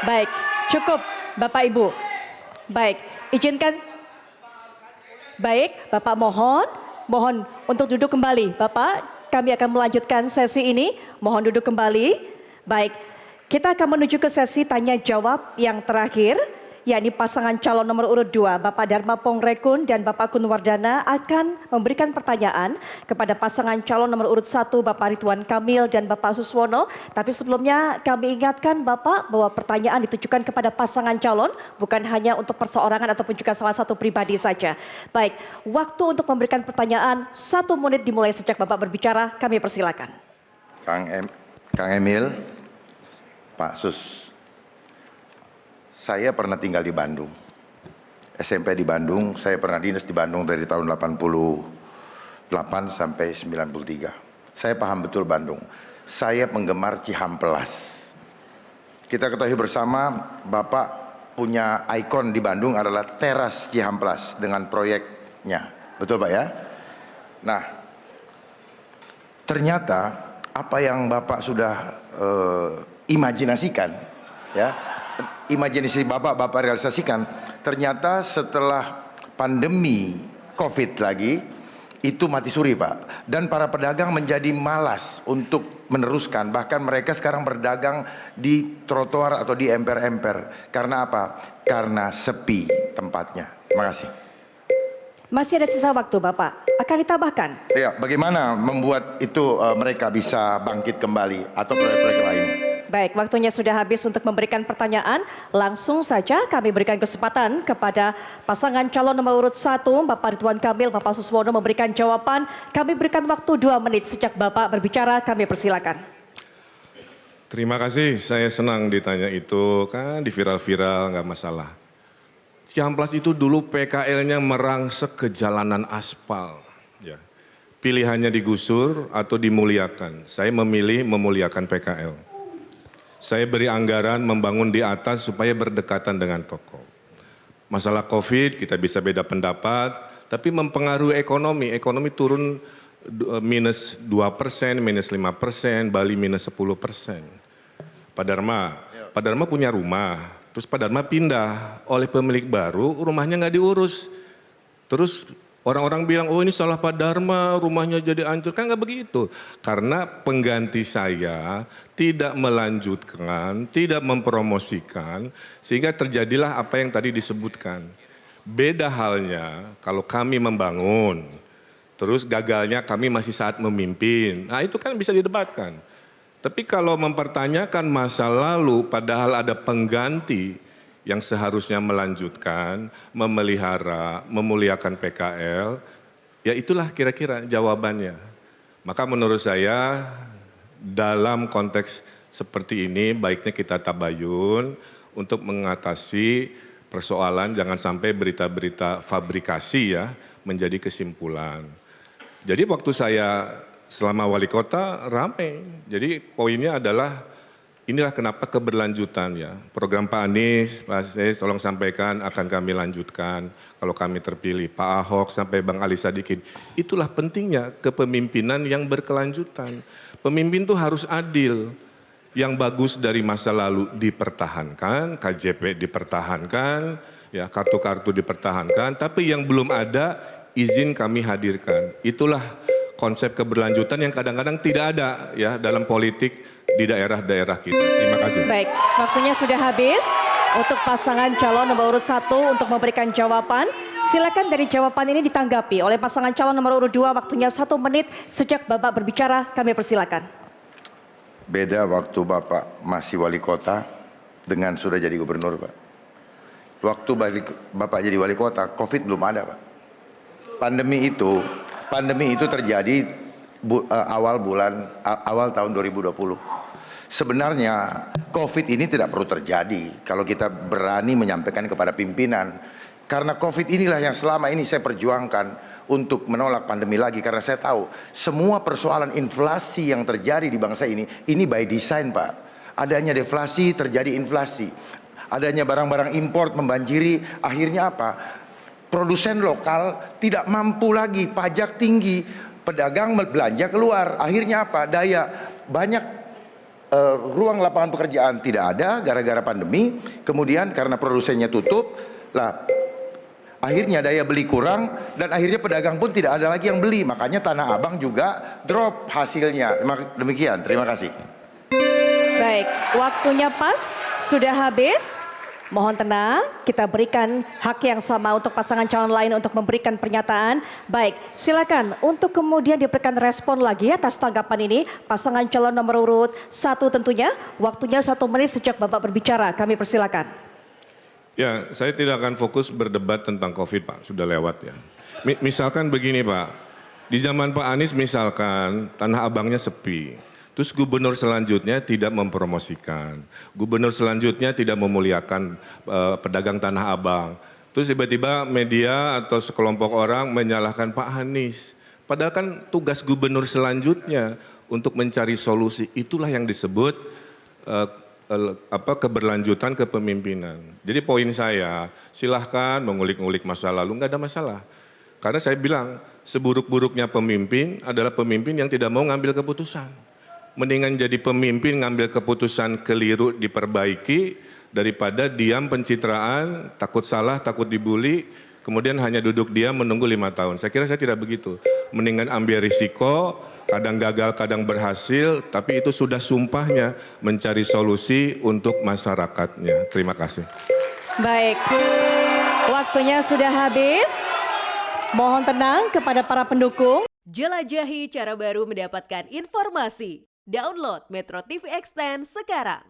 Baik, cukup Bapak Ibu. Baik, izinkan. Baik, Bapak mohon untuk duduk kembali. Bapak, kami akan melanjutkan sesi ini. Mohon duduk kembali. Baik, kita akan menuju ke sesi tanya jawab yang terakhir, yakni pasangan calon nomor urut 2, Bapak Dharma Pongrekun dan Bapak Kunwardana akan memberikan pertanyaan kepada pasangan calon nomor urut 1, Bapak Ridwan Kamil dan Bapak Suswono. Tapi sebelumnya kami ingatkan Bapak bahwa pertanyaan ditujukan kepada pasangan calon, bukan hanya untuk perseorangan ataupun juga salah satu pribadi saja. Baik, waktu untuk memberikan pertanyaan 1 menit dimulai sejak Bapak berbicara, kami persilakan. Kang Emil, Pak Sus. Saya pernah tinggal di Bandung, SMP di Bandung, saya pernah dinas di Bandung dari tahun 88 sampai 93. Saya paham betul Bandung. Saya penggemar Cihampelas. Kita ketahui bersama, Bapak punya ikon di Bandung adalah teras Cihampelas dengan proyeknya. Betul Pak ya? Nah, ternyata apa yang Bapak sudah imajinasikan, ya, imajinasi Bapak realisasikan, ternyata setelah pandemi COVID lagi, itu mati suri Pak. Dan para pedagang menjadi malas untuk meneruskan. Bahkan mereka sekarang berdagang di trotoar atau di emper-emper. Karena apa? Karena sepi tempatnya. Terima kasih. Masih ada sisa waktu Bapak, akan ditambahkan? Ya, bagaimana membuat itu mereka bisa bangkit kembali atau proyek-proyek lain? Baik, waktunya sudah habis untuk memberikan pertanyaan. Langsung saja kami berikan kesempatan kepada pasangan calon nomor urut 1, Bapak Ridwan Kamil, Bapak Suswono memberikan jawaban. Kami berikan waktu 2 menit sejak Bapak berbicara, kami persilakan. Terima kasih, saya senang ditanya itu, kan di viral-viral nggak masalah. Cihamplas itu dulu PKL-nya merangsek ke jalanan aspal. Ya. Pilihannya digusur atau dimuliakan. Saya memilih memuliakan PKL. Saya beri anggaran membangun di atas supaya berdekatan dengan toko. Masalah COVID kita bisa beda pendapat, tapi mempengaruhi ekonomi. Ekonomi turun minus 2%, minus 5%, Bali minus 10%. Pak Dharma punya rumah, terus Pak Dharma pindah oleh pemilik baru, rumahnya nggak diurus. Terus orang-orang bilang, oh ini salah Pak Dharma, rumahnya jadi hancur. Kan nggak begitu. Karena pengganti saya tidak melanjutkan, tidak mempromosikan, sehingga terjadilah apa yang tadi disebutkan. Beda halnya kalau kami membangun, terus gagalnya kami masih saat memimpin. Nah itu kan bisa didebatkan. Tapi kalau mempertanyakan masa lalu padahal ada pengganti yang seharusnya melanjutkan, memelihara, memuliakan PKL, ya itulah kira-kira jawabannya. Maka menurut saya dalam konteks seperti ini baiknya kita tabayun untuk mengatasi persoalan jangan sampai berita-berita fabrikasi ya menjadi kesimpulan. Jadi waktu saya selama wali kota ramai, jadi poinnya adalah inilah kenapa keberlanjutan ya. Program Pak Anies, Pak Anies tolong sampaikan akan kami lanjutkan kalau kami terpilih. Pak Ahok sampai Bang Ali Sadikin. Itulah pentingnya kepemimpinan yang berkelanjutan. Pemimpin itu harus adil. Yang bagus dari masa lalu dipertahankan, KJP dipertahankan, ya kartu-kartu dipertahankan. Tapi yang belum ada izin kami hadirkan. Itulah konsep keberlanjutan yang kadang-kadang tidak ada ya dalam politik di daerah-daerah kita. Terima kasih. Baik, waktunya sudah habis untuk pasangan calon nomor urut 1 untuk memberikan jawaban. Silakan dari jawaban ini ditanggapi oleh pasangan calon nomor urut 2, waktunya 1 menit sejak Bapak berbicara, kami persilakan. Beda waktu Bapak masih wali kota dengan sudah jadi gubernur Pak. Waktu Bapak jadi wali kota, COVID belum ada Pak. Pandemi itu terjadi awal tahun 2020. Sebenarnya COVID ini tidak perlu terjadi kalau kita berani menyampaikan kepada pimpinan. Karena COVID inilah yang selama ini saya perjuangkan untuk menolak pandemi lagi. Karena saya tahu semua persoalan inflasi yang terjadi di bangsa ini by design Pak. Adanya deflasi terjadi inflasi. Adanya barang-barang import membanjiri, akhirnya apa? Produsen lokal tidak mampu lagi, pajak tinggi, pedagang belanja keluar. Akhirnya apa? Banyak ruang lapangan pekerjaan tidak ada gara-gara pandemi, kemudian karena produsennya tutup, lah akhirnya daya beli kurang dan akhirnya pedagang pun tidak ada lagi yang beli, makanya Tanah Abang juga drop hasilnya. Demikian, terima kasih. Baik, waktunya pas, sudah habis. Mohon tenang, kita berikan hak yang sama untuk pasangan calon lain untuk memberikan pernyataan. Baik, silakan untuk kemudian diberikan respon lagi atas tanggapan ini. Pasangan calon nomor urut 1 tentunya, waktunya 1 menit sejak Bapak berbicara. Kami persilakan. Ya, saya tidak akan fokus berdebat tentang COVID, Pak. Sudah lewat ya. Misalkan begini, Pak. Di zaman Pak Anies misalkan Tanah Abangnya sepi. Terus gubernur selanjutnya tidak mempromosikan. Gubernur selanjutnya tidak memuliakan pedagang Tanah Abang. Terus tiba-tiba media atau sekelompok orang menyalahkan Pak Anies. Padahal kan tugas gubernur selanjutnya untuk mencari solusi. Itulah yang disebut keberlanjutan kepemimpinan. Jadi poin saya, silahkan mengulik-ngulik masa lalu, nggak ada masalah. Karena saya bilang, seburuk-buruknya pemimpin adalah pemimpin yang tidak mau ngambil keputusan. Mendingan jadi pemimpin ngambil keputusan keliru diperbaiki, daripada diam pencitraan, takut salah, takut dibully, kemudian hanya duduk diam menunggu 5 tahun. Saya kira saya tidak begitu. Mendingan ambil risiko, kadang gagal, kadang berhasil, tapi itu sudah sumpahnya mencari solusi untuk masyarakatnya. Terima kasih. Baik, waktunya sudah habis. Mohon tenang kepada para pendukung. Jelajahi cara baru mendapatkan informasi. Download Metro TV Extend sekarang.